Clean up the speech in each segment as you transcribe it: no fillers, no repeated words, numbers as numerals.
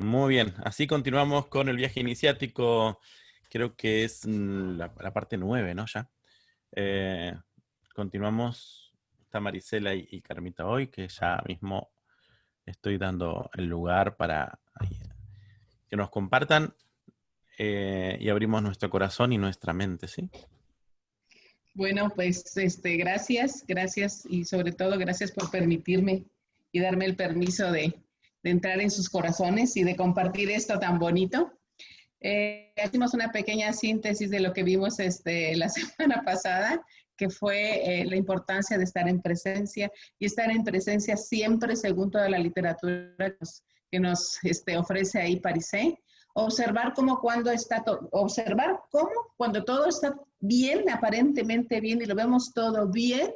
Muy bien, así continuamos con el viaje iniciático. Creo que es la parte 9, ¿no? Ya. Eh, Continuamos. Está Marisela y Carmita hoy, que ya mismo estoy dando el lugar para que nos compartan y abrimos nuestro corazón y nuestra mente, ¿sí? Bueno, pues gracias y sobre todo gracias por permitirme y darme el permiso de entrar en sus corazones y de compartir esto tan bonito. Hicimos una pequeña síntesis de lo que vimos la semana pasada, que fue la importancia de estar en presencia y estar en presencia siempre según toda la literatura que nos ofrece ahí Parisé. Observar observar cómo cuando todo está bien, aparentemente bien, y lo vemos todo bien,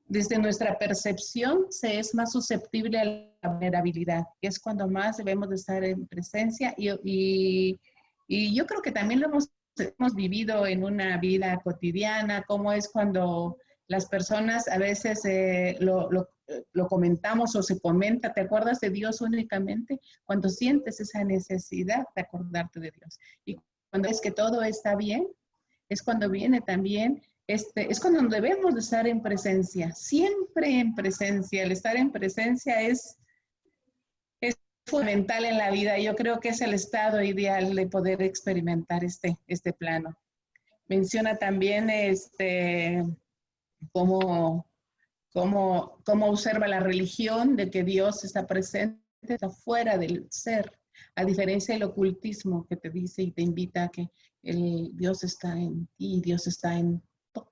desde nuestra percepción se es más susceptible a la vulnerabilidad, que es cuando más debemos de estar en presencia y yo creo que también lo hemos vivido en una vida cotidiana, cómo es cuando las personas a veces lo comentamos o se comenta, ¿te acuerdas de Dios únicamente? Cuando sientes esa necesidad de acordarte de Dios. Y cuando es que todo está bien, es cuando viene también, es cuando debemos de estar en presencia, siempre en presencia. El estar en presencia es fundamental en la vida. Yo creo que es el estado ideal de poder experimentar este plano. Menciona también cómo, cómo observa la religión de que Dios está presente, está fuera del ser, a diferencia del ocultismo que te dice y te invita a que Dios está en ti, Dios está en todo,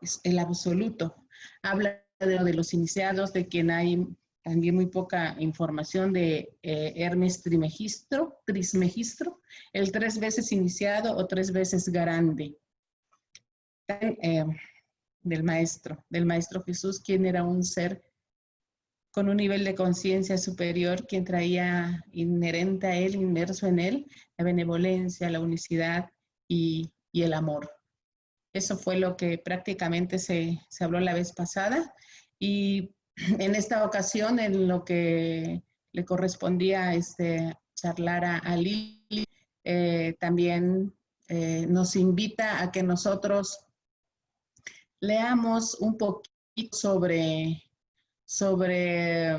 es el absoluto. Habla de los iniciados, de quien hay también muy poca información de Hermes Trismegistro, el 3 veces iniciado o 3 veces grande. Del maestro Jesús, quien era un ser con un nivel de conciencia superior, quien traía inherente a él, inmerso en él, la benevolencia, la unicidad y el amor. Eso fue lo que prácticamente se habló la vez pasada y en esta ocasión en lo que le correspondía charlar a Lili, también nos invita a que nosotros leamos un poquito sobre sobre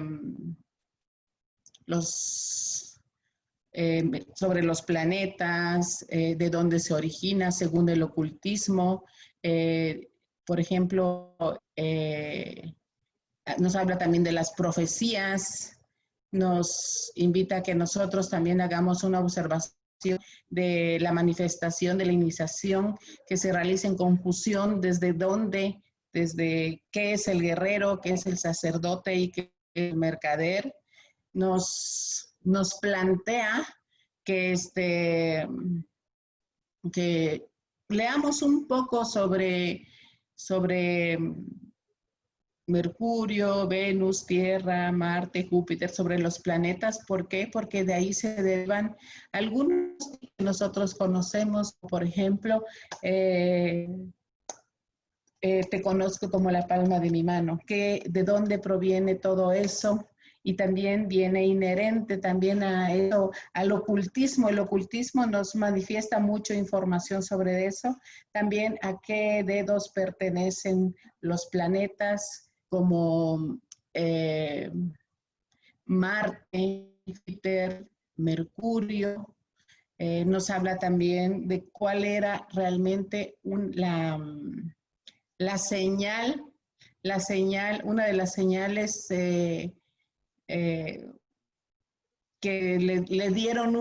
los planetas, de dónde se origina según el ocultismo. Por ejemplo, nos habla también de las profecías, nos invita a que nosotros también hagamos una observación de la manifestación de la iniciación que se realiza en confusión desde dónde, desde qué es el guerrero, qué es el sacerdote y qué es el mercader. Nos plantea que, que leamos un poco sobre Mercurio, Venus, Tierra, Marte, Júpiter, sobre los planetas. ¿Por qué? Porque de ahí se derivan algunos que nosotros conocemos, por ejemplo, te conozco como la palma de mi mano. ¿De dónde proviene todo eso? Y también viene inherente también a eso, al ocultismo. El ocultismo nos manifiesta mucha información sobre eso. También a qué dedos pertenecen los planetas, como Marte, Júpiter, Mercurio. Nos habla también de cuál era realmente la señal, una de las señales que le dieron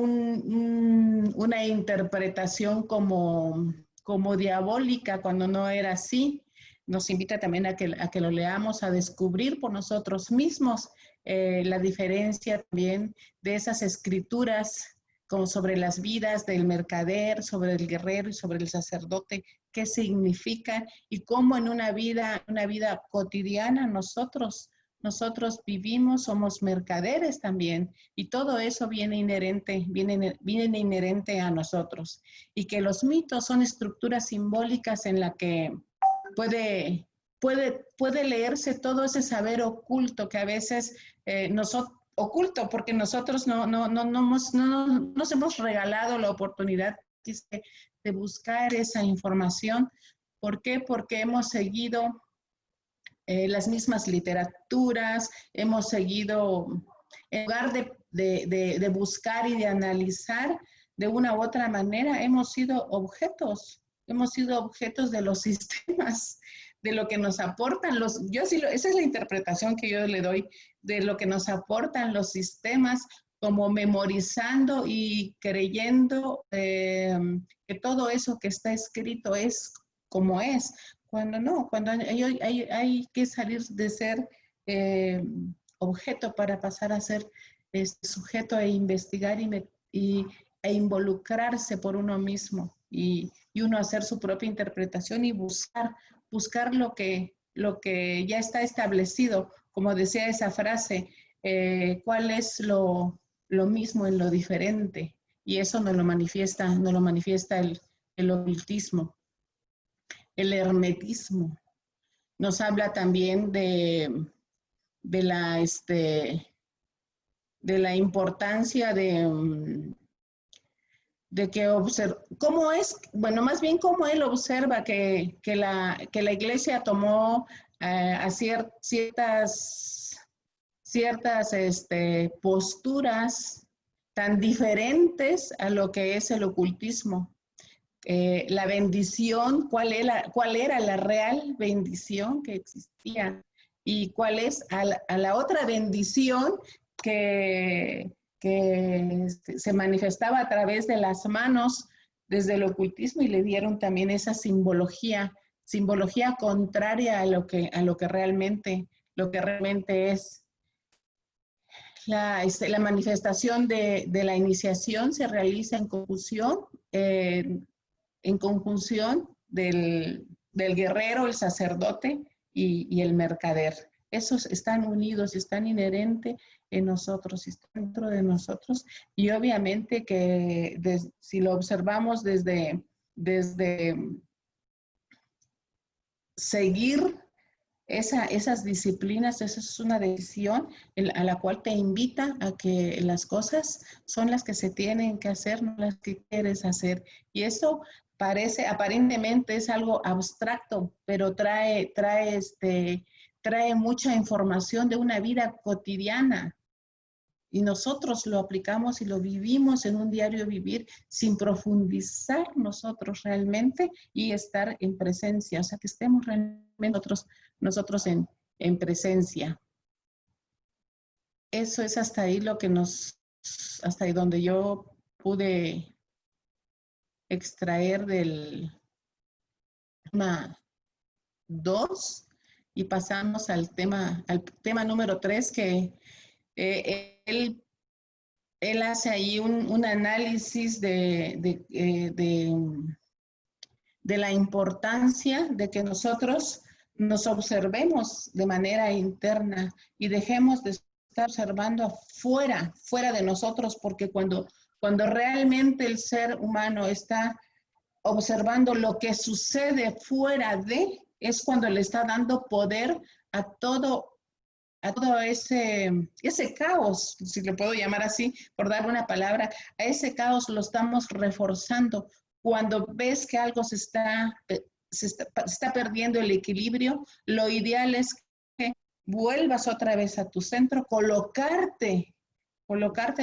una interpretación como diabólica cuando no era así. Nos invita también a que lo leamos, a descubrir por nosotros mismos la diferencia también de esas escrituras como sobre las vidas del mercader, sobre el guerrero y sobre el sacerdote, qué significa y cómo en una vida cotidiana nosotros vivimos, somos mercaderes también, y todo eso viene inherente a nosotros. Y que los mitos son estructuras simbólicas en la que puede leerse todo ese saber oculto que a veces oculto, porque nosotros no nos hemos regalado la oportunidad de buscar esa información. ¿Por qué? Porque hemos seguido las mismas literaturas, hemos seguido, en lugar de buscar y de analizar de una u otra manera, hemos sido objetos de los sistemas, de lo que nos aportan esa es la interpretación que yo le doy, de lo que nos aportan los sistemas, como memorizando y creyendo que todo eso que está escrito es como es, cuando no, cuando hay que salir de ser objeto para pasar a ser sujeto e investigar e involucrarse por uno mismo y uno hacer su propia interpretación y buscar lo que ya está establecido, como decía esa frase, cuál es lo mismo en lo diferente, y eso nos lo manifiesta el ocultismo, el hermetismo. Nos habla también de la importancia de que cómo es, bueno, más bien cómo él observa que la iglesia tomó a ciertas posturas tan diferentes a lo que es el ocultismo. La bendición, cuál era la real bendición que existía y cuál es a la otra bendición que se manifestaba a través de las manos desde el ocultismo, y le dieron también esa simbología contraria a lo que realmente es. La manifestación de la iniciación se realiza en conjunción del guerrero, el sacerdote y el mercader. Esos están unidos, están inherentes en nosotros, están dentro de nosotros, y obviamente que si lo observamos desde seguir esas disciplinas, esa es una decisión a la cual te invita a que las cosas son las que se tienen que hacer, no las que quieres hacer. Y eso aparentemente es algo abstracto, pero trae mucha información de una vida cotidiana. Y nosotros lo aplicamos y lo vivimos en un diario vivir sin profundizar nosotros realmente y estar en presencia, o sea, que estemos realmente nosotros en presencia. Eso es hasta ahí hasta ahí donde yo pude extraer del tema 2, y pasamos al tema número 3, que él hace ahí un análisis de la importancia de que nosotros nos observemos de manera interna y dejemos de estar observando fuera de nosotros, porque cuando realmente el ser humano está observando lo que sucede fuera de, es cuando le está dando poder a todo ese caos, si le puedo llamar así, por darle una palabra, a ese caos lo estamos reforzando. Cuando ves que algo se está perdiendo el equilibrio, lo ideal es que vuelvas otra vez a tu centro, colocarte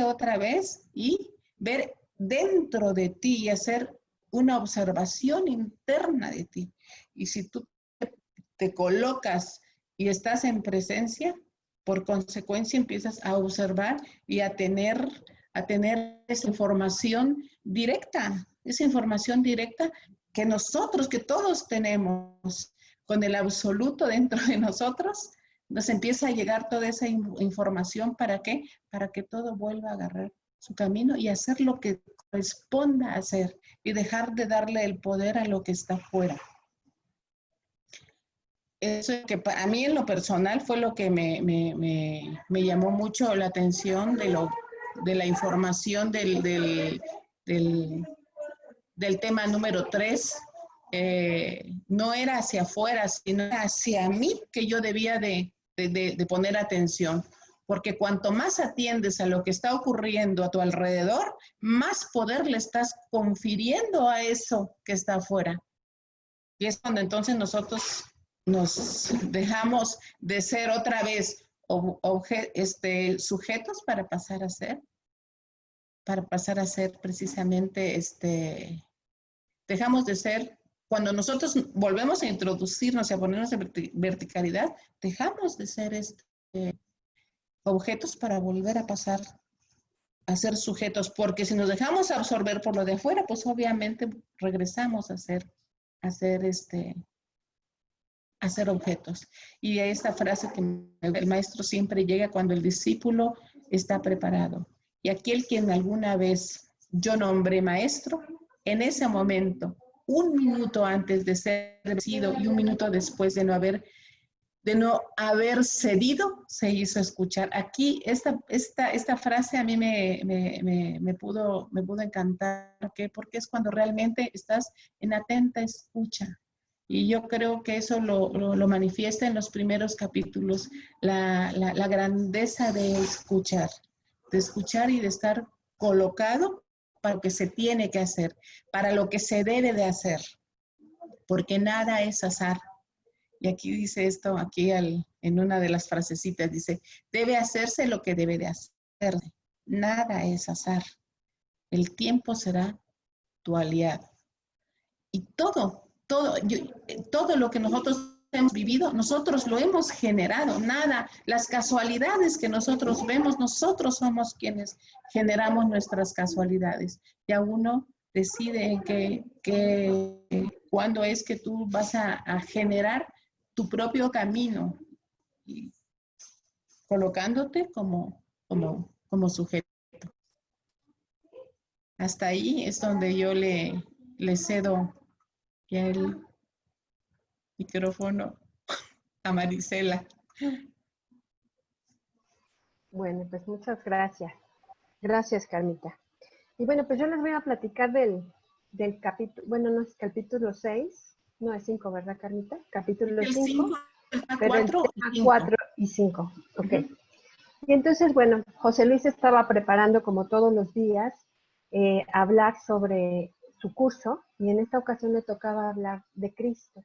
otra vez y ver dentro de ti y hacer una observación interna de ti. Y si tú te colocas y estás en presencia, por consecuencia empiezas a observar y a tener esa información directa que todos tenemos, con el absoluto dentro de nosotros. Nos empieza a llegar toda esa información. ¿Para qué? Para que todo vuelva a agarrar su camino y hacer lo que corresponda hacer y dejar de darle el poder a lo que está fuera. Eso que para mí en lo personal fue lo que me llamó mucho la atención de la información del tema número 3. No era hacia afuera, sino hacia mí que yo debía de poner atención, Porque cuanto más atiendes a lo que está ocurriendo a tu alrededor, más poder le estás confiriendo a eso que está afuera. Y es cuando entonces nosotros nos dejamos de ser otra vez sujetos para pasar a ser precisamente, dejamos de ser, cuando nosotros volvemos a introducirnos y a ponernos en verticalidad, dejamos de ser objetos para volver a pasar a ser sujetos, porque si nos dejamos absorber por lo de afuera, pues obviamente regresamos a ser objetos. Y esta frase que el maestro siempre llega cuando el discípulo está preparado. Y aquel quien alguna vez yo nombré maestro, en ese momento, un minuto antes de ser vencido y un minuto después de no haber cedido, se hizo escuchar. Aquí esta frase a mí me pudo encantar, porque es cuando realmente estás en atenta escucha. Y yo creo que eso lo manifiesta en los primeros capítulos, la grandeza de escuchar y de estar colocado para lo que se tiene que hacer, para lo que se debe de hacer, porque nada es azar. Y aquí dice esto, en una de las frasecitas, dice, debe hacerse lo que debe de hacerse. Nada es azar. El tiempo será tu aliado. Y todo lo que nosotros hemos vivido, nosotros lo hemos generado. Nada, las casualidades que nosotros vemos, nosotros somos quienes generamos nuestras casualidades. Ya uno decide cuándo es que tú vas a generar tu propio camino, y colocándote como sujeto. Hasta ahí es donde yo le cedo ya el micrófono a Marisela. Bueno, pues muchas gracias. Gracias, Carmita. Y bueno, pues yo les voy a platicar del capítulo, bueno, no es capítulo 6, no es 5, ¿verdad, Carmita? Capítulo 5, pero el tema 4 y 5. Ok. Y entonces, bueno, José Luis estaba preparando, como todos los días, hablar sobre su curso, y en esta ocasión le tocaba hablar de Cristo.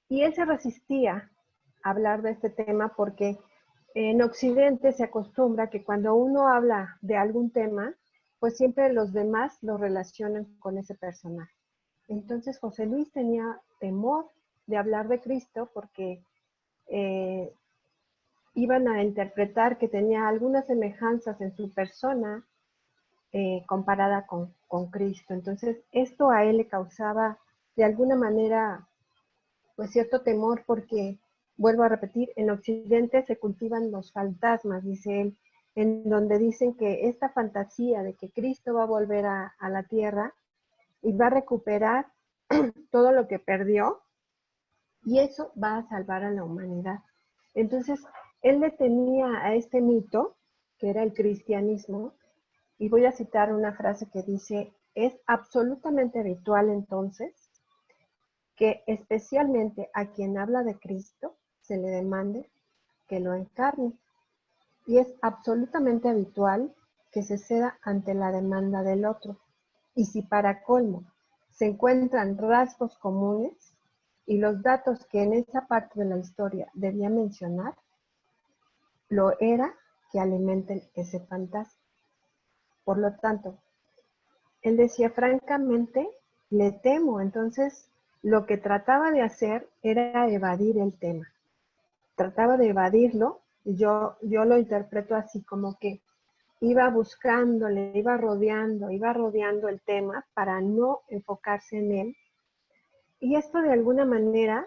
Y él se resistía a hablar de este tema porque en Occidente se acostumbra que cuando uno habla de algún tema, pues siempre los demás lo relacionan con ese personaje. Entonces José Luis tenía temor de hablar de Cristo porque iban a interpretar que tenía algunas semejanzas en su persona comparada con Cristo. Entonces esto a él le causaba de alguna manera pues cierto temor porque, vuelvo a repetir, en Occidente se cultivan los fantasmas, dice él, en donde dicen que esta fantasía de que Cristo va a volver a la tierra y va a recuperar todo lo que perdió, y eso va a salvar a la humanidad. Entonces, él le tenía a este mito, que era el cristianismo, y voy a citar una frase que dice, es absolutamente habitual entonces que especialmente a quien habla de Cristo se le demande que lo encarne. Y es absolutamente habitual que se ceda ante la demanda del otro. Y si para colmo se encuentran rasgos comunes y los datos que en esa parte de la historia debía mencionar, lo era que alimenten ese fantasma. Por lo tanto, él decía francamente, le temo. Entonces, lo que trataba de hacer era evadir el tema. Trataba de evadirlo, y yo lo interpreto así como que iba buscándole, iba rodeando el tema para no enfocarse en él. Y esto de alguna manera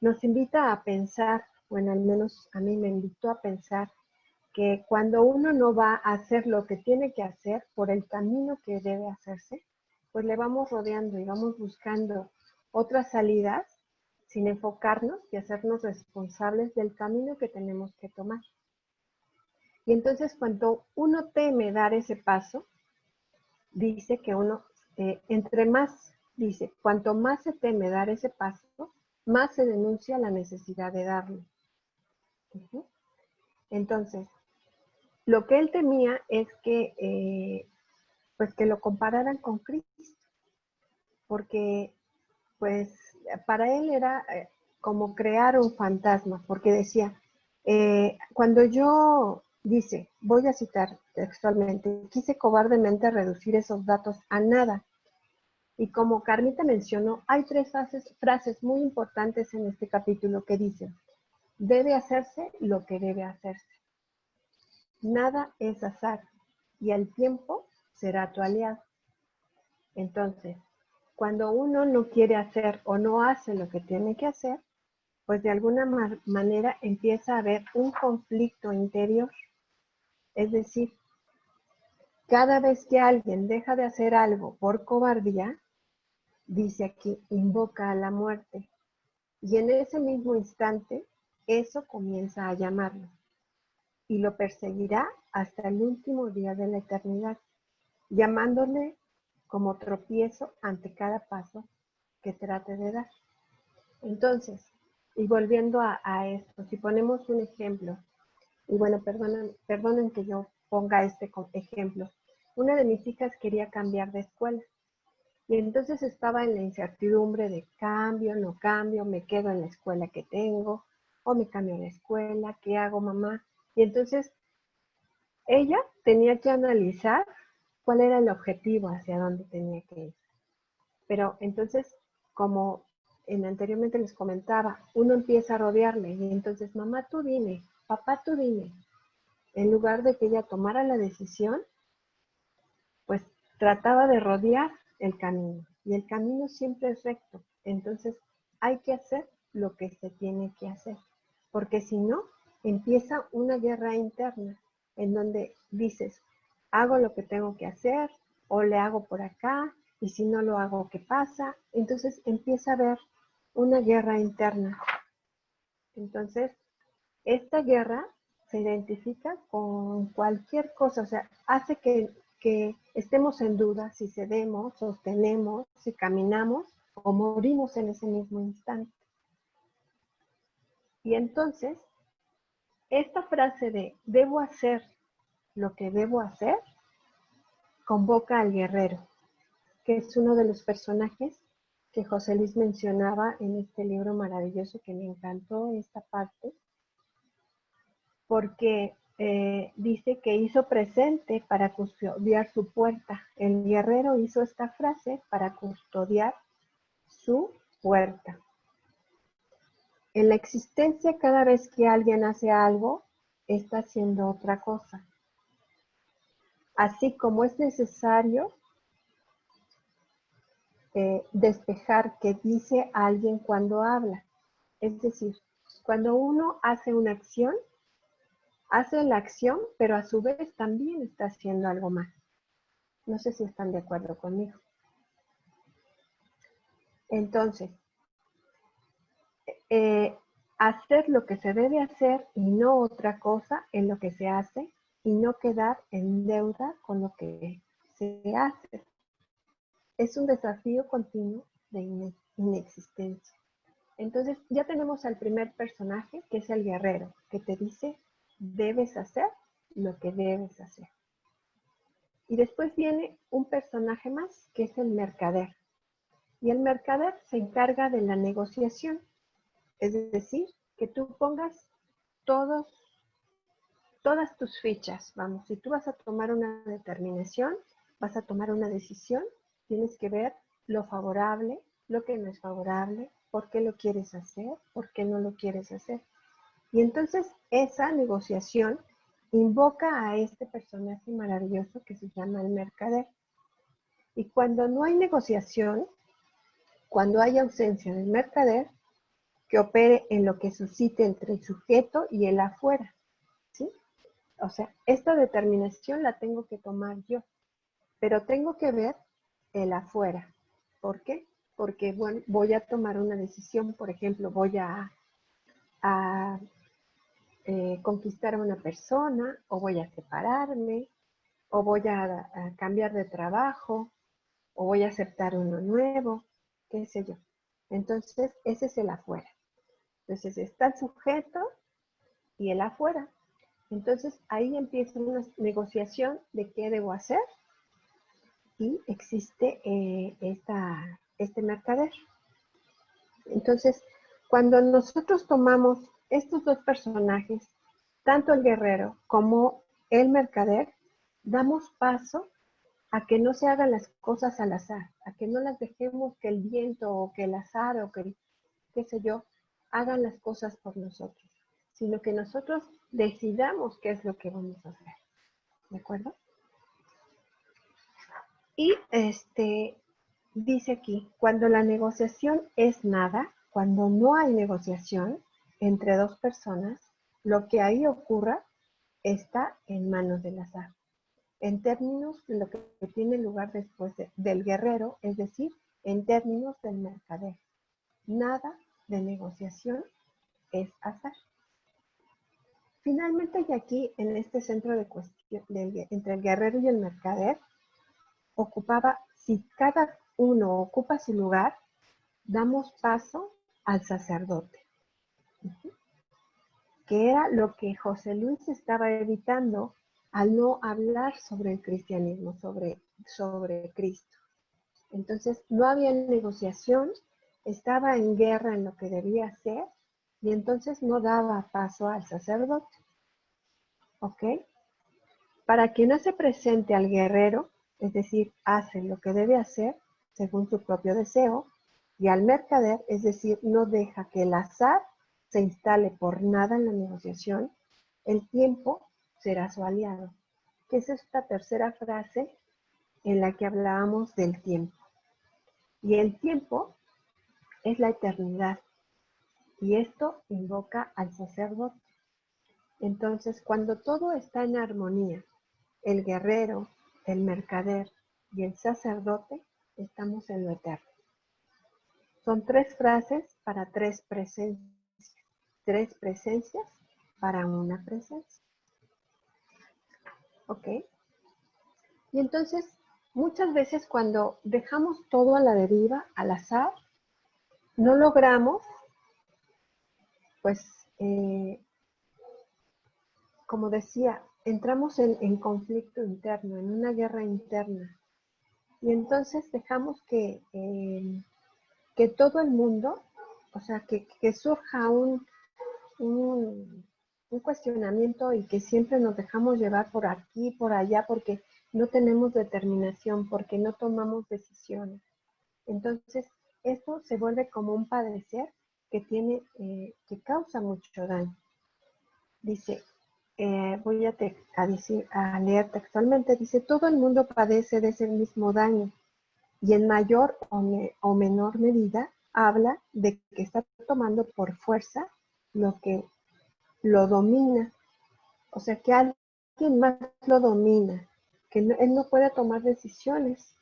nos invita a pensar, bueno, al menos a mí me invitó a pensar, que cuando uno no va a hacer lo que tiene que hacer por el camino que debe hacerse, pues le vamos rodeando y vamos buscando otras salidas sin enfocarnos y hacernos responsables del camino que tenemos que tomar. Y entonces cuando uno teme dar ese paso, dice que uno, cuanto más se teme dar ese paso, más se denuncia la necesidad de darlo. Entonces, lo que él temía es que, pues que lo compararan con Cristo, porque pues para él era como crear un fantasma, porque decía, cuando yo, dice, voy a citar textualmente, quise cobardemente reducir esos datos a nada. Y como Carmita mencionó, hay tres frases muy importantes en este capítulo que dicen, debe hacerse lo que debe hacerse. Nada es azar y el tiempo será tu aliado. Entonces, cuando uno no quiere hacer o no hace lo que tiene que hacer, pues de alguna manera empieza a haber un conflicto interior. Es decir, cada vez que alguien deja de hacer algo por cobardía, dice aquí, invoca a la muerte. Y en ese mismo instante, eso comienza a llamarlo. Y lo perseguirá hasta el último día de la eternidad, llamándole como tropiezo ante cada paso que trate de dar. Entonces, y volviendo a esto, si ponemos un ejemplo, y bueno, perdonen que yo ponga este ejemplo. Una de mis hijas quería cambiar de escuela y entonces estaba en la incertidumbre de cambio, no cambio, me quedo en la escuela que tengo o me cambio de escuela, ¿qué hago, mamá? Y entonces ella tenía que analizar cuál era el objetivo, hacia dónde tenía que ir. Pero entonces, como anteriormente les comentaba, uno empieza a rodearle y entonces, mamá, tú dime, papá, tú dime. En lugar de que ella tomara la decisión, pues trataba de rodear el camino. Y el camino siempre es recto. Entonces, hay que hacer lo que se tiene que hacer. Porque si no, empieza una guerra interna en donde dices, hago lo que tengo que hacer o le hago por acá y si no lo hago, ¿qué pasa? Entonces empieza a haber una guerra interna. Entonces, esta guerra se identifica con cualquier cosa, o sea, hace que estemos en duda si cedemos, sostenemos, si caminamos o morimos en ese mismo instante. Y entonces, esta frase de debo hacer lo que debo hacer, convoca al guerrero, que es uno de los personajes que José Luis mencionaba en este libro maravilloso que me encantó esta parte, porque dice que hizo presente para custodiar su puerta. El guerrero hizo esta frase para custodiar su puerta. En la existencia, cada vez que alguien hace algo, está haciendo otra cosa. Así como es necesario despejar qué dice alguien cuando habla. Es decir, cuando uno hace una acción, hace la acción, pero a su vez también está haciendo algo más. No sé si están de acuerdo conmigo. Entonces, hacer lo que se debe hacer y no otra cosa en lo que se hace y no quedar en deuda con lo que se hace. Es un desafío continuo de inexistencia. Entonces, ya tenemos al primer personaje, que es el guerrero, que te dice, debes hacer lo que debes hacer. Y después viene un personaje más, que es el mercader. Y el mercader se encarga de la negociación. Es decir, que tú pongas todas tus fichas. Vamos, si tú vas a tomar una determinación, vas a tomar una decisión, tienes que ver lo favorable, lo que no es favorable, por qué lo quieres hacer, por qué no lo quieres hacer. Y entonces esa negociación invoca a este personaje maravilloso que se llama el mercader. Y cuando no hay negociación, cuando hay ausencia del mercader, que opere en lo que suscite entre el sujeto y el afuera, ¿sí? O sea, esta determinación la tengo que tomar yo, pero tengo que ver el afuera. ¿Por qué? Porque bueno, voy a tomar una decisión, por ejemplo, voy a conquistar a una persona, o voy a separarme, o voy a cambiar de trabajo, o voy a aceptar uno nuevo, qué sé yo. Entonces, ese es el afuera. Entonces, está el sujeto y el afuera. Entonces ahí empieza una negociación de qué debo hacer y existe este mercader. Entonces, cuando nosotros tomamos estos dos personajes, tanto el guerrero como el mercader, damos paso a que no se hagan las cosas al azar, a que no las dejemos que el viento o que el azar o que, qué sé yo, hagan las cosas por nosotros, sino que nosotros decidamos qué es lo que vamos a hacer. ¿De acuerdo? Y dice aquí, cuando la negociación es nada, cuando no hay negociación entre dos personas, lo que ahí ocurra está en manos del azar. En términos de lo que tiene lugar después del guerrero, es decir, en términos del mercader. Nada de negociación es azar. Finalmente, y aquí en este centro de cuestión entre el guerrero y el mercader, si cada uno ocupa su lugar, damos paso al sacerdote, que era lo que José Luis estaba evitando al no hablar sobre el cristianismo, sobre Cristo. Entonces no había negociación, estaba en guerra en lo que debía hacer y entonces no daba paso al sacerdote. ¿Ok? Para que no se presente al guerrero, es decir, hace lo que debe hacer según su propio deseo, y al mercader, es decir, no deja que el azar se instale por nada en la negociación, el tiempo será su aliado. Que es esta tercera frase en la que hablábamos del tiempo. Y el tiempo es la eternidad. Y esto invoca al sacerdote. Entonces, cuando todo está en armonía, el guerrero, el mercader y el sacerdote, estamos en lo eterno. Son tres frases para tres presencias para una presencia. ¿Ok? Y entonces, muchas veces cuando dejamos todo a la deriva, al azar, no logramos, pues, como decía, entramos en conflicto interno, en una guerra interna. Y entonces dejamos que todo el mundo, o sea, que surja un cuestionamiento y que siempre nos dejamos llevar por aquí, por allá, porque no tenemos determinación, porque no tomamos decisiones. Entonces, esto se vuelve como un padecer que causa mucho daño. Dice, voy a leer textualmente, dice, todo el mundo padece de ese mismo daño y en mayor o menor medida habla de que está tomando por fuerza lo que lo domina, o sea que alguien más lo domina, que él no puede tomar decisiones,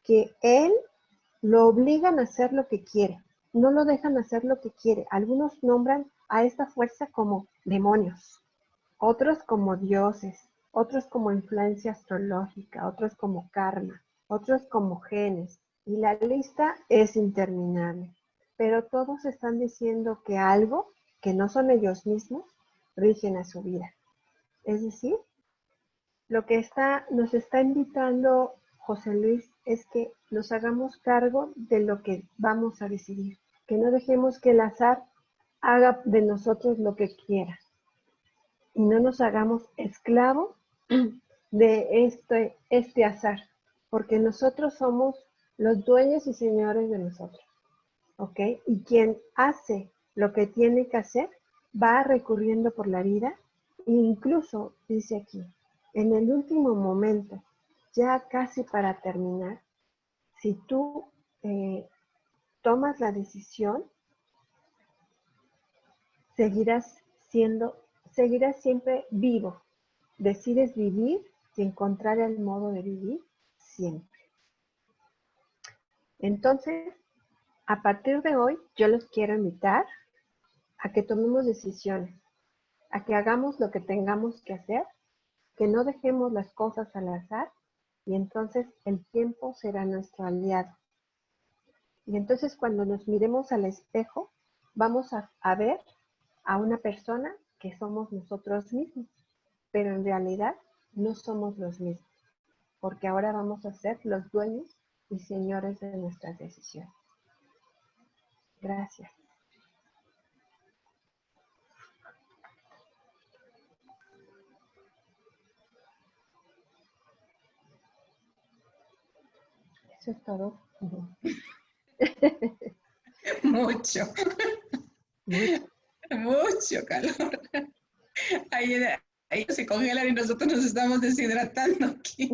que él lo obligan a hacer lo que quiere, no lo dejan hacer lo que quiere. Algunos nombran a esta fuerza como demonios, otros como dioses, otros como influencia astrológica, otros como karma, otros como genes, y la lista es interminable. Pero todos están diciendo que algo que no son ellos mismos rigen a su vida. Es decir, lo que nos está invitando José Luis es que nos hagamos cargo de lo que vamos a decidir, que no dejemos que el azar haga de nosotros lo que quiera y no nos hagamos esclavos de este azar, porque nosotros somos los dueños y señores de nosotros, ¿ok? Y quien hace lo que tiene que hacer va recurriendo por la vida, e incluso, dice aquí, en el último momento, ya casi para terminar, si tú tomas la decisión, seguirás siempre vivo. Decides vivir y encontrar el modo de vivir siempre. Entonces, a partir de hoy, yo los quiero invitar a que tomemos decisiones, a que hagamos lo que tengamos que hacer, que no dejemos las cosas al azar y entonces el tiempo será nuestro aliado. Y entonces cuando nos miremos al espejo, vamos a ver a una persona que somos nosotros mismos, pero en realidad no somos los mismos, porque ahora vamos a ser los dueños y señores de nuestras decisiones. Gracias. Eso es todo. Mucho, Mucho. mucho calor. Ahí se congelan y nosotros nos estamos deshidratando aquí.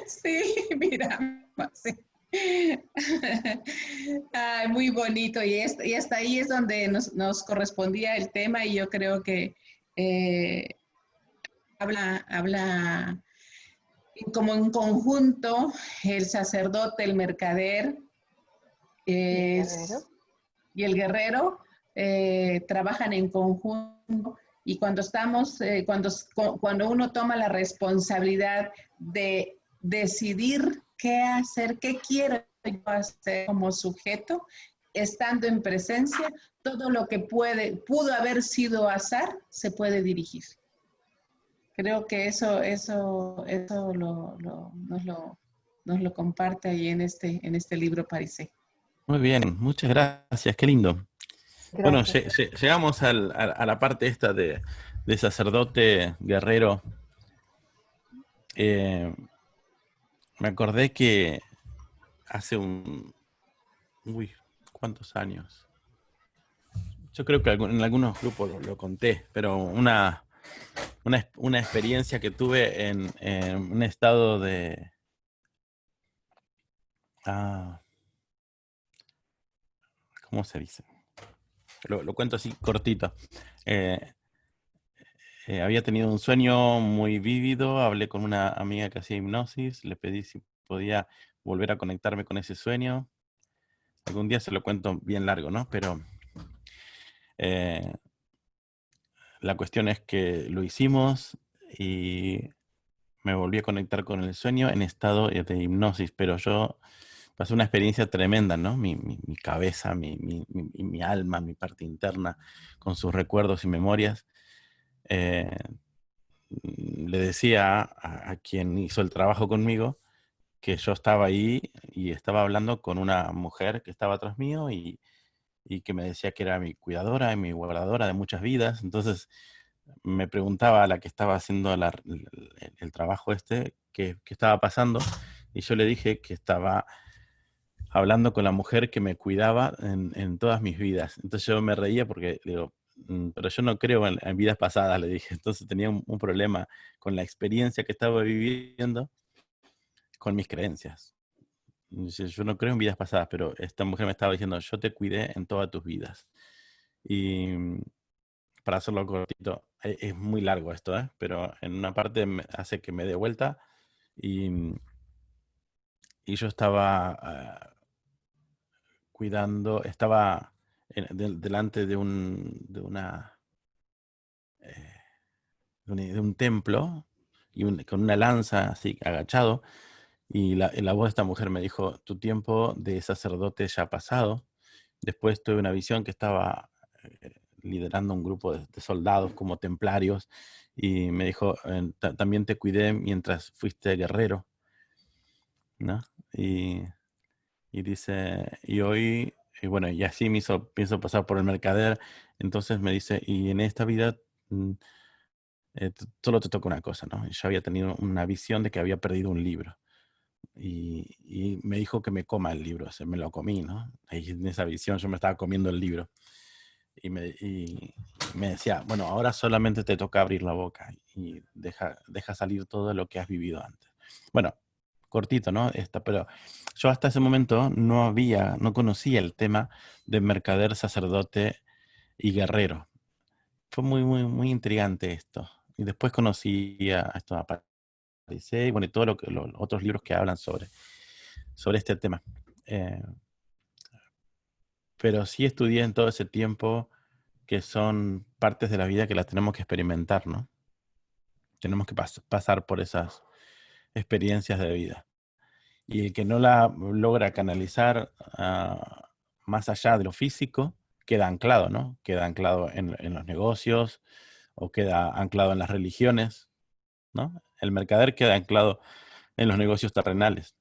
Sí, mira, sí. Ay, muy bonito. Y hasta ahí es donde nos correspondía el tema y yo creo que habla como en conjunto el sacerdote, el mercader y el guerrero trabajan en conjunto. Y cuando cuando uno toma la responsabilidad de decidir qué hacer, qué quiero yo hacer como sujeto, estando en presencia, todo lo que pudo haber sido azar, se puede dirigir. Creo que eso nos lo comparte ahí en este libro Parisé. Muy bien, muchas gracias, qué lindo. Bueno, Gracias. llegamos a la parte esta de sacerdote guerrero. Me acordé que hace ¿cuántos años? Yo creo que en algunos grupos lo conté, pero una experiencia que tuve en un estado de... ¿cómo se dice? Lo cuento así cortito. Había tenido un sueño muy vívido, hablé con una amiga que hacía hipnosis, le pedí si podía volver a conectarme con ese sueño. Algún día se lo cuento bien largo, ¿no? Pero la cuestión es que lo hicimos y me volví a conectar con el sueño en estado de hipnosis, pero yo pasé una experiencia tremenda, ¿no? Mi cabeza, mi alma, mi parte interna, con sus recuerdos y memorias. Le decía a quien hizo el trabajo conmigo que yo estaba ahí y estaba hablando con una mujer que estaba atrás mío y que me decía que era mi cuidadora y mi guardadora de muchas vidas. Entonces me preguntaba a la que estaba haciendo el trabajo qué estaba pasando, y yo le dije que estaba hablando con la mujer que me cuidaba en todas mis vidas. Entonces yo me reía porque le digo, pero yo no creo en vidas pasadas, le dije. Entonces tenía un problema con la experiencia que estaba viviendo con mis creencias. Dice, yo no creo en vidas pasadas, pero esta mujer me estaba diciendo, yo te cuidé en todas tus vidas. Y para hacerlo cortito, es muy largo esto, pero en una parte hace que me dé vuelta y yo estaba estaba delante eh, de un templo y con una lanza así agachado, y la voz de esta mujer me dijo, tu tiempo de sacerdote ya ha pasado. Después tuve una visión que estaba liderando un grupo de soldados como templarios, y me dijo, también te cuidé mientras fuiste guerrero, ¿no? Y dice, y hoy, y bueno, y así pienso pasar por el mercader. Entonces me dice, y en esta vida solo te toca una cosa, ¿no? Y yo había tenido una visión de que había perdido un libro. Y me dijo que me coma el libro, me lo comí, ¿no? Ahí en esa visión yo me estaba comiendo el libro. Y me decía, bueno, ahora solamente te toca abrir la boca y deja salir todo lo que has vivido antes. Bueno, cortito, ¿no? Pero yo hasta ese momento no conocía el tema de mercader, sacerdote y guerrero. Fue muy, muy, muy intrigante esto. Y después conocí a esto, a Parisé, y bueno, y todos los otros libros que hablan sobre este tema. Pero sí estudié en todo ese tiempo que son partes de la vida que las tenemos que experimentar, ¿no? Tenemos que pasar por esas experiencias de vida. Y el que no la logra canalizar más allá de lo físico, queda anclado, ¿no? Queda anclado en los negocios o queda anclado en las religiones, ¿no? El mercader queda anclado en los negocios terrenales.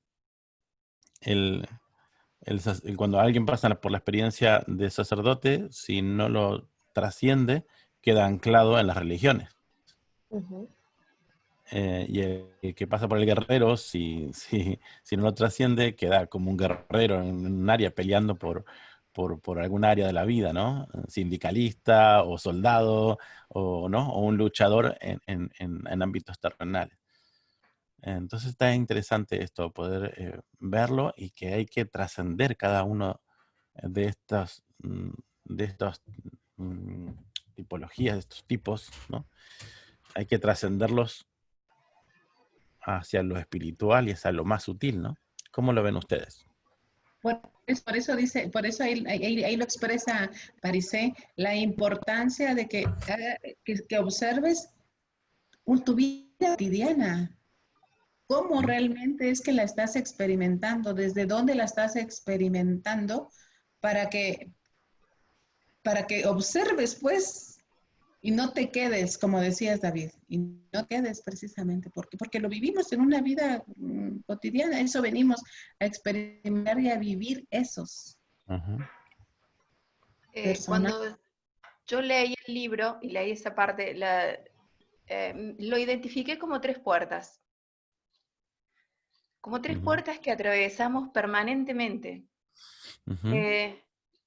Cuando alguien pasa por la experiencia de sacerdote, si no lo trasciende, queda anclado en las religiones. Ujú. Y el que pasa por el guerrero, si no lo trasciende, queda como un guerrero en un área peleando por algún área de la vida, ¿no? Sindicalista o soldado o, ¿no? O un luchador en ámbitos terrenales. Entonces está interesante esto, poder verlo y que hay que trascender cada uno de estas tipologías, de estos tipos, ¿no? Hay que trascenderlos hacia lo espiritual y hacia lo más sutil, ¿no? ¿Cómo lo ven ustedes? Por eso dice, por eso ahí lo expresa Parisé, la importancia de que observes tu vida cotidiana, cómo realmente es que la estás experimentando, desde dónde la estás experimentando, para que, para que observes, pues, y no te quedes, como decías, David, y no quedes precisamente, porque lo vivimos en una vida cotidiana, eso venimos a experimentar y a vivir esos Ujú, personajes. Cuando yo leí el libro y leí esa parte, lo identifiqué como tres puertas. Como tres ujú, puertas que atravesamos permanentemente. ujú,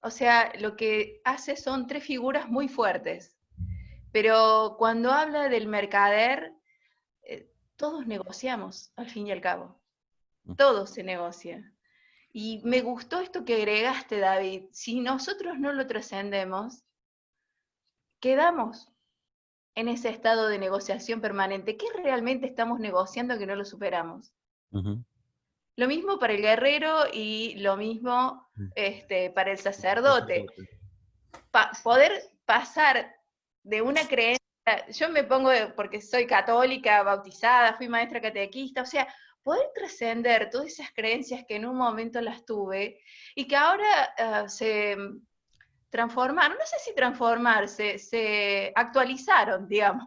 O sea, lo que hace son tres figuras muy fuertes. Pero cuando habla del mercader, todos negociamos, al fin y al cabo. Todo se negocia. Y me gustó esto que agregaste, David. Si nosotros no lo trascendemos, quedamos en ese estado de negociación permanente. ¿Qué realmente estamos negociando que no lo superamos? ujú, Lo mismo para el guerrero y lo mismo ujú. para el sacerdote. Sacerdote. Poder pasar de una creencia, yo me pongo, porque soy católica, bautizada, fui maestra catequista, o sea, poder trascender todas esas creencias que en un momento las tuve y que ahora se transformaron, no sé si transformarse, se actualizaron, digamos,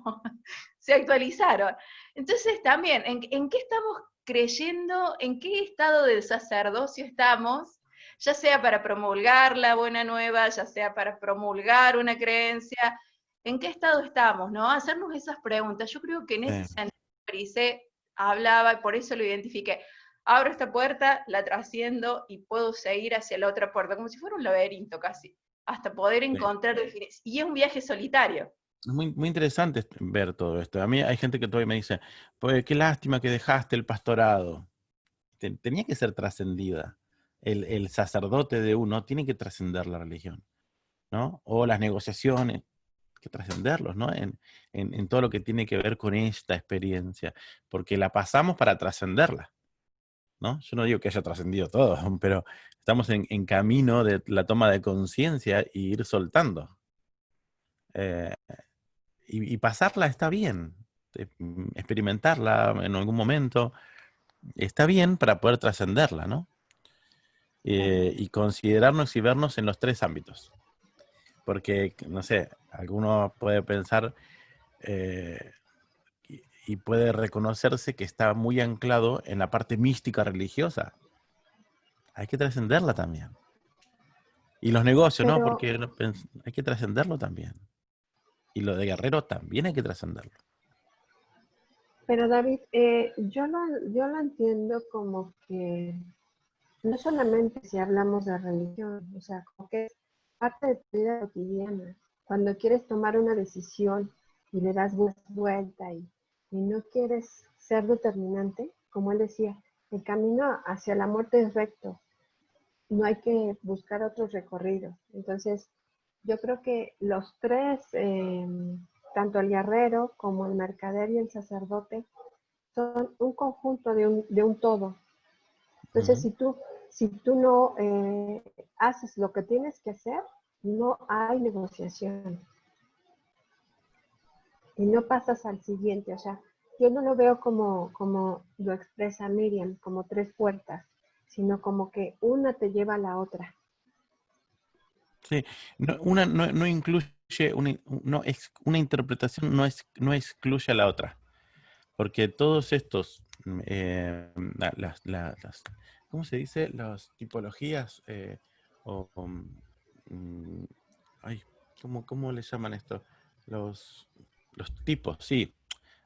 se actualizaron. Entonces también, ¿en qué estamos creyendo, en qué estado del sacerdocio estamos? Ya sea para promulgar la buena nueva, ya sea para promulgar una creencia, ¿en qué estado estamos? ¿No? Hacernos esas preguntas. Yo creo que en ese Sí, sentido, Parisé hablaba, y por eso lo identifiqué. Abro esta puerta, la trasciendo y puedo seguir hacia la otra puerta, como si fuera un laberinto casi, hasta poder sí. encontrar definiciones. Y es un viaje solitario. Es muy interesante ver todo esto. A mí hay gente que todavía me dice, pues qué lástima que dejaste el pastorado. Tenía que ser trascendida. El sacerdote de uno tiene que trascender la religión, ¿no? O las negociaciones, hay que trascenderlos, ¿no? En todo lo que tiene que ver con esta experiencia, porque la pasamos para trascenderla, ¿no? Yo no digo que haya trascendido todo, pero estamos en camino de la toma de conciencia y ir soltando. Eh, y pasarla está bien, experimentarla en algún momento está bien para poder trascenderla, ¿no? Y considerarnos y vernos en los tres ámbitos. Porque, no sé, alguno puede pensar eh, y puede reconocerse que está muy anclado en la parte mística religiosa. Hay que trascenderla también. Y los negocios, ¿no? Pero, Porque hay que trascenderlo también. Y lo de guerrero también hay que trascenderlo. pero David, yo lo entiendo como que no solamente si hablamos de religión, o sea, como que es parte de tu vida cotidiana. Cuando quieres tomar una decisión y le das vuelta y no quieres ser determinante, como él decía, el camino hacia la muerte es recto, no hay que buscar otros recorridos. Entonces, yo creo que los tres, tanto el guerrero como el mercader y el sacerdote, son un conjunto de un todo. Entonces, Ujú. si tú no haces lo que tienes que hacer, no hay negociación y no pasas al siguiente. O sea, yo no lo veo como lo expresa Miriam, como tres puertas, sino como que una te lleva a la otra. Sí, no incluye, una interpretación no excluye a la otra, porque todos estos, ¿cómo se dice? Las tipologías, o, mm, ay, ¿cómo le llaman esto? Los, los tipos, sí,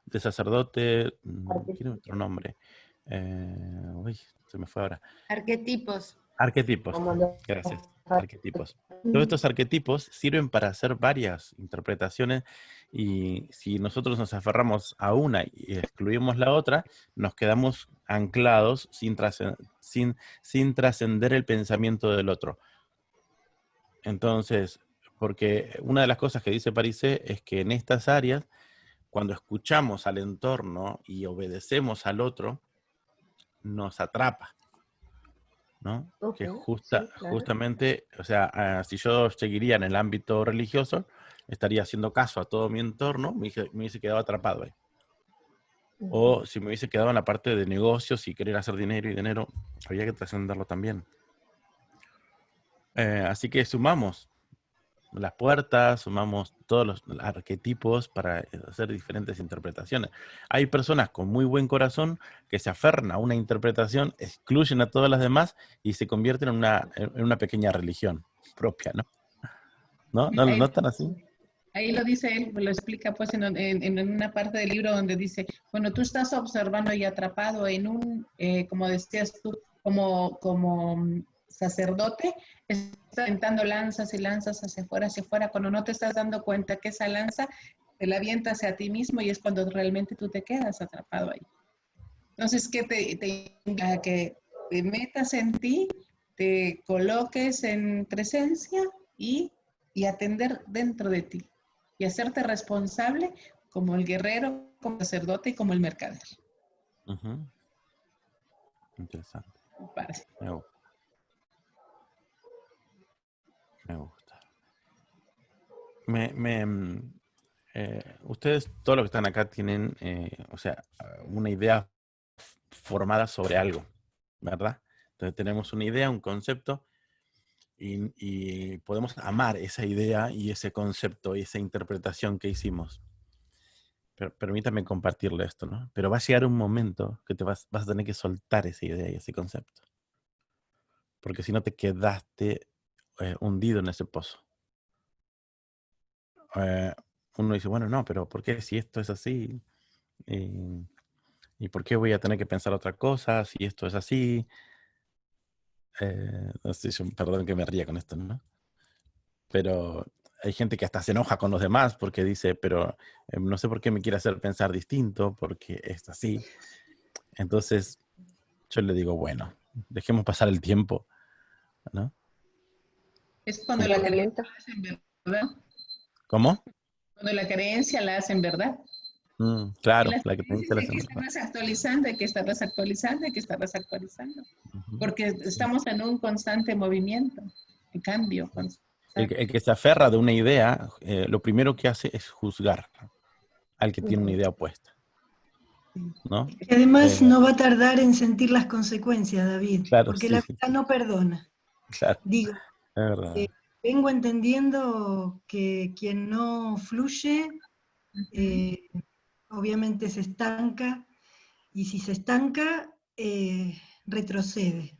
de sacerdote, tiene otro nombre. Uy, se me fue ahora. Arquetipos. Arquetipos, Como los gracias. Arquetipos. Todos estos arquetipos sirven para hacer varias interpretaciones y si nosotros nos aferramos a una y excluimos la otra, nos quedamos anclados sin trascender el pensamiento del otro. Entonces, porque una de las cosas que dice Parisé es que en estas áreas, cuando escuchamos al entorno y obedecemos al otro, nos atrapa, ¿no? Ok, Que sí, claro. justamente, o sea, si yo seguiría en el ámbito religioso, estaría haciendo caso a todo mi entorno, me hubiese quedado atrapado ahí. Ujú. O si me hubiese quedado en la parte de negocios y querer hacer dinero y dinero, había que trascenderlo también. Así que sumamos las puertas, sumamos todos los arquetipos para hacer diferentes interpretaciones. Hay personas con muy buen corazón que se aferran a una interpretación, excluyen a todas las demás y se convierten en una pequeña religión propia, ¿no? ¿No? ¿No lo Ahí, notan así? ahí lo dice él, lo explica pues en una parte del libro donde dice, bueno, tú estás observando y atrapado en un, como decías tú, como sacerdote, estás aventando lanzas y lanzas hacia afuera, cuando no te estás dando cuenta que esa lanza te la avienta hacia ti mismo y es cuando realmente tú te quedas atrapado ahí. Entonces, que te metas en ti, te coloques en presencia y, y atender dentro de ti y hacerte responsable como el guerrero, como el sacerdote y como el mercader. Ujú. Interesante. Parece. Me gusta. Me gusta. Ustedes, todos los que están acá, tienen, o sea, una idea formada sobre algo, ¿verdad? Entonces tenemos una idea, un concepto, y podemos amar esa idea y ese concepto y esa interpretación que hicimos. Pero permítame compartirle esto, ¿no? Pero va a llegar un momento que vas a tener que soltar esa idea y ese concepto. Porque si no te quedaste hundido en ese pozo. Eh, Uno dice, bueno, no, pero ¿por qué si esto es así? ¿Y, y por qué voy a tener que pensar otra cosa si esto es así? No sé, perdón que me ría con esto, ¿no? Pero hay gente que hasta se enoja con los demás porque dice, pero no sé por qué me quiere hacer pensar distinto, porque es así. Entonces yo le digo, bueno, dejemos pasar el tiempo, ¿no? Es cuando Un la creencia elemento. la hacen verdad. ¿Cómo? Cuando la creencia la hacen verdad. Y Claro, las la que creencias te la hay que hacen verdad. estarlas actualizando, hay que estarlas actualizando, hay que estarlas actualizando. Ujú. Porque Sí. estamos en un constante movimiento, en cambio constante. El que se aferra de una idea, lo primero que hace es juzgar al que tiene una Ujú. idea opuesta, ¿no? Y además Eh, no va a tardar en sentir las consecuencias, David, claro, porque sí, la sí, vida no perdona. claro, Digo, es verdad. vengo entendiendo que quien no fluye, eh, obviamente se estanca, y si se estanca, retrocede.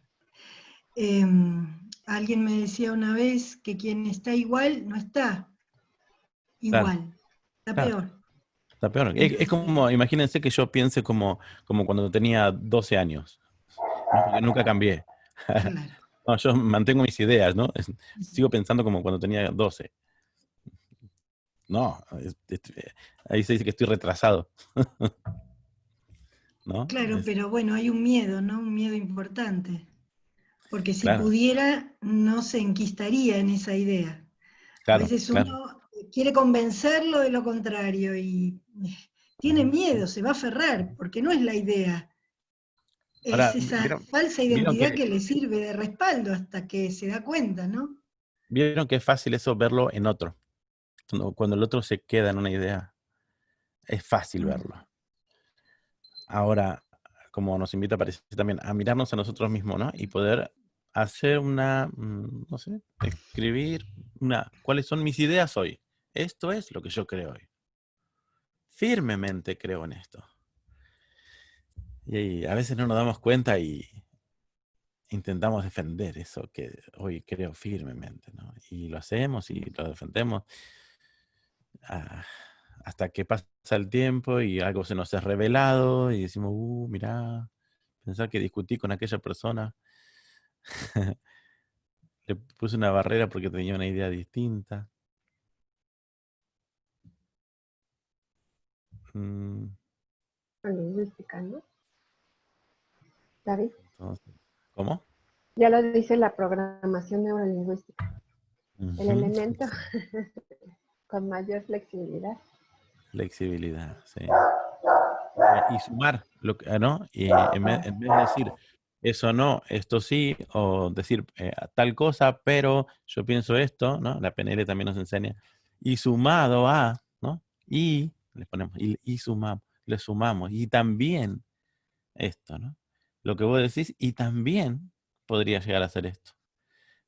Eh, Alguien me decía una vez que quien está igual no está Claro, igual, está claro. peor. Está peor. Es como, Entonces, imagínense que yo piense como cuando tenía 12 años, ¿no? Porque nunca cambié. claro. No, yo mantengo mis ideas, ¿no? Sigo pensando como cuando tenía 12. No, ahí se dice que estoy retrasado, ¿no? Claro, pero bueno, hay un miedo, ¿no? Un miedo importante. Porque si Claro, pudiera, no se enquistaría en esa idea. A claro, veces claro. uno quiere convencerlo de lo contrario y tiene Ujú. miedo, se va a aferrar, porque no es la idea. Es Ahora, esa ¿vieron, falsa vieron identidad que, que le sirve de respaldo hasta que se da cuenta, ¿no? vieron que es fácil eso verlo en otro? Cuando el otro se queda en una idea, es fácil Mm. verlo. Ahora, como nos invita a París también, a mirarnos a nosotros mismos, ¿no? Y poder hacer una, no sé, escribir cuáles son mis ideas hoy. Esto es lo que yo creo hoy. Firmemente creo en esto. Y a veces no nos damos cuenta y intentamos defender eso que hoy creo firmemente, ¿no? Y lo hacemos y lo defendemos hasta que pasa el tiempo y algo se nos ha revelado y decimos, mirá, pensar que discutí con aquella persona, le puse una barrera porque tenía una idea distinta. Lingüística, ¿no? David. Entonces, ¿cómo? Ya lo dice la programación neurolingüística. El elemento con mayor flexibilidad. Flexibilidad, sí. Y sumar, ¿no? Y en vez de decir eso no, esto sí, o decir tal cosa, pero yo pienso esto, ¿no? La PNL también nos enseña. Y sumado a, ¿no? Y le ponemos, y sumamos, le sumamos. Y también esto, ¿no? Lo que vos decís, y también podría llegar a ser esto.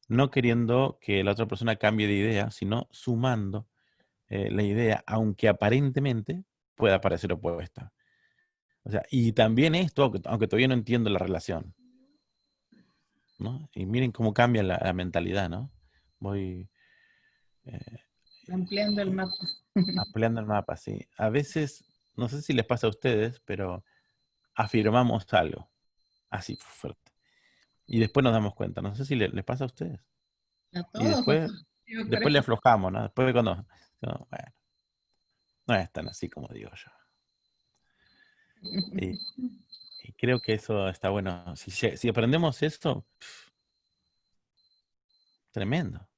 No queriendo que la otra persona cambie de idea, sino sumando la idea, aunque aparentemente pueda parecer opuesta. O sea, y también esto, aunque todavía no entiendo la relación, ¿no? Y miren cómo cambia la mentalidad, ¿no? Voy Ampliando el mapa. ampliando el mapa, sí. A veces, no sé si les pasa a ustedes, pero afirmamos algo, así fuerte. Y después nos damos cuenta, no sé si les pasa a ustedes. A Y todos, yo después le creo. aflojamos, ¿no? Después cuando, no, bueno, no es tan así como digo yo. Y creo que eso está bueno. Si aprendemos esto, tremendo.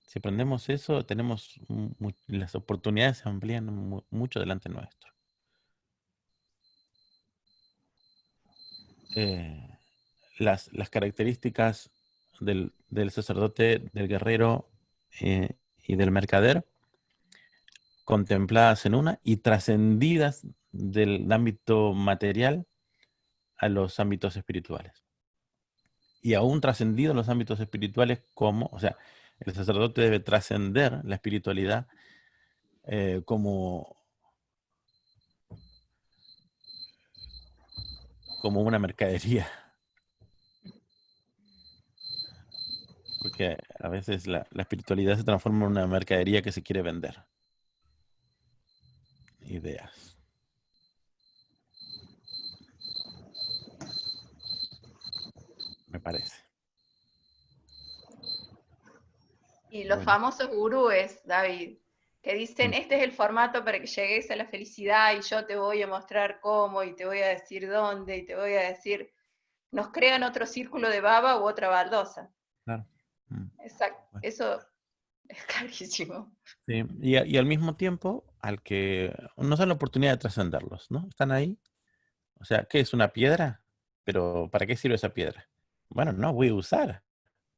Si aprendemos eso, tenemos las oportunidades se amplían mucho delante nuestro. Las características del sacerdote, del guerrero y del mercader, contempladas en una y trascendidas del ámbito material a los ámbitos espirituales. Y aún trascendidos los ámbitos espirituales o sea, el sacerdote debe trascender la espiritualidad como una mercadería. Porque a veces la espiritualidad se transforma en una mercadería que se quiere vender. Ideas. Me parece. Y los famosos gurúes, David, que dicen, este es el formato para que llegues a la felicidad y yo te voy a mostrar cómo y te voy a decir dónde y te voy a decir, nos crean otro círculo de baba u otra baldosa. Claro. Exacto, bueno. Eso es clarísimo. Sí. Y al mismo tiempo, al que nos dan la oportunidad de trascenderlos, ¿no? Están ahí. O sea, ¿qué es una piedra? Pero ¿para qué sirve esa piedra? Bueno, no, voy a usar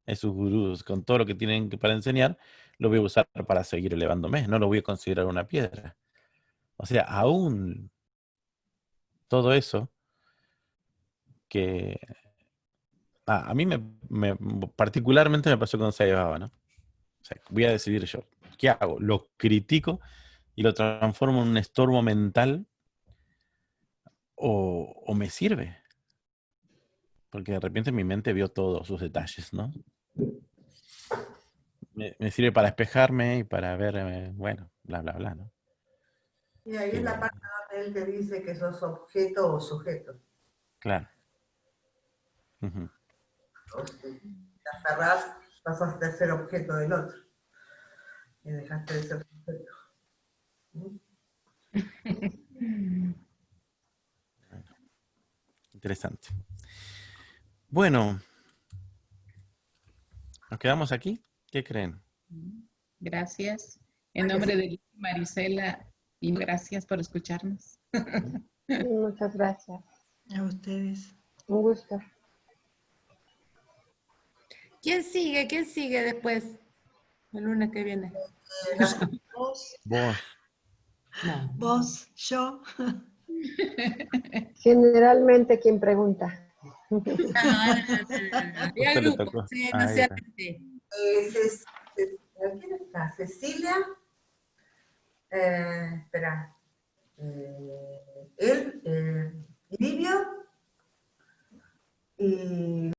esos gurús con todo lo que tienen para enseñar, lo voy a usar para seguir elevándome, no lo voy a considerar una piedra. O sea, aún todo eso que a mí particularmente me pasó con Sai Baba, ¿no? O sea, voy a decidir yo, ¿qué hago? ¿Lo critico y lo transformo en un estorbo mental o me sirve? Porque de repente mi mente vio todos sus detalles, ¿no? Me sirve para despejarme y para ver, bueno, bla, bla, bla, ¿no? Y ahí es la parte donde él te dice que sos objeto o sujeto. Claro. O sea, te aferrás, pasaste a ser objeto del otro. Y dejaste de ser sujeto. Interesante. Bueno, ¿nos quedamos aquí? ¿Qué creen? Gracias. En nombre de Marisela, y gracias por escucharnos. Muchas gracias. A ustedes. Un gusto. ¿Quién sigue? ¿Quién sigue después? El lunes que viene. Vos. No. Vos, yo. Generalmente, ¿quién pregunta? Había Justo le grupo, tocó. sí, no Ahí sé. está. ¿Quién está? Cecilia. Espera. Él, Livio y